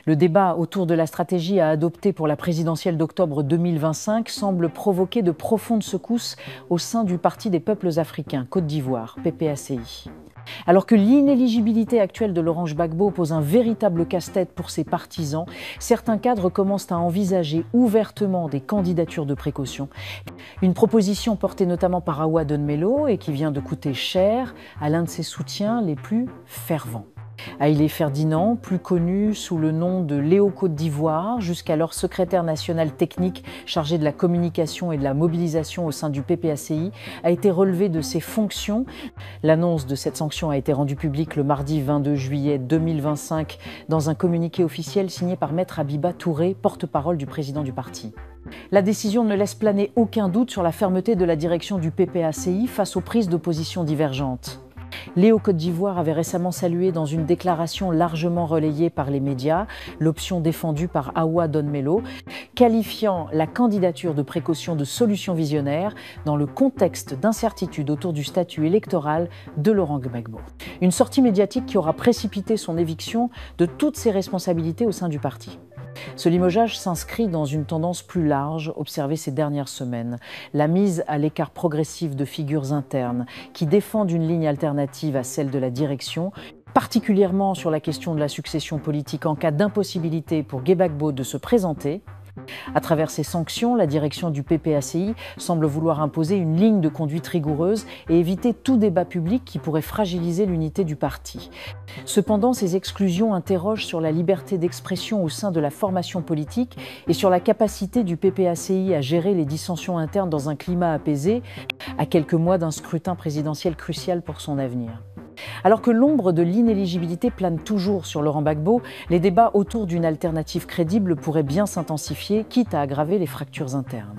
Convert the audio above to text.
Le débat autour de la stratégie à adopter pour la présidentielle d'octobre 2025 semble provoquer de profondes secousses au sein du Parti des peuples africains, Côte d'Ivoire, PPACI. Alors que l'inéligibilité actuelle de Laurent Gbagbo pose un véritable casse-tête pour ses partisans, certains cadres commencent à envisager ouvertement des candidatures de précaution. Une proposition portée notamment par Awa Donmelo et qui vient de coûter cher à l'un de ses soutiens les plus fervents. Haïlé Ferdinand, plus connu sous le nom de Léo Côte d'Ivoire, jusqu'alors secrétaire national technique chargé de la communication et de la mobilisation au sein du PPACI, a été relevé de ses fonctions. L'annonce de cette sanction a été rendue publique le mardi 22 juillet 2025 dans un communiqué officiel signé par Maître Abiba Touré, porte-parole du président du parti. La décision ne laisse planer aucun doute sur la fermeté de la direction du PPACI face aux prises de position divergentes. Léo Côte d'Ivoire avait récemment salué dans une déclaration largement relayée par les médias l'option défendue par Awa Donmelo, qualifiant la candidature de précaution de solution visionnaire dans le contexte d'incertitude autour du statut électoral de Laurent Gbagbo. Une sortie médiatique qui aura précipité son éviction de toutes ses responsabilités au sein du parti. Ce limogeage s'inscrit dans une tendance plus large observée ces dernières semaines, la mise à l'écart progressif de figures internes qui défendent une ligne alternative à celle de la direction, particulièrement sur la question de la succession politique en cas d'impossibilité pour Gbagbo de se présenter. À travers ces sanctions, la direction du PPACI semble vouloir imposer une ligne de conduite rigoureuse et éviter tout débat public qui pourrait fragiliser l'unité du parti. Cependant, ces exclusions interrogent sur la liberté d'expression au sein de la formation politique et sur la capacité du PPACI à gérer les dissensions internes dans un climat apaisé, à quelques mois d'un scrutin présidentiel crucial pour son avenir. Alors que l'ombre de l'inéligibilité plane toujours sur Laurent Gbagbo, les débats autour d'une alternative crédible pourraient bien s'intensifier, quitte à aggraver les fractures internes.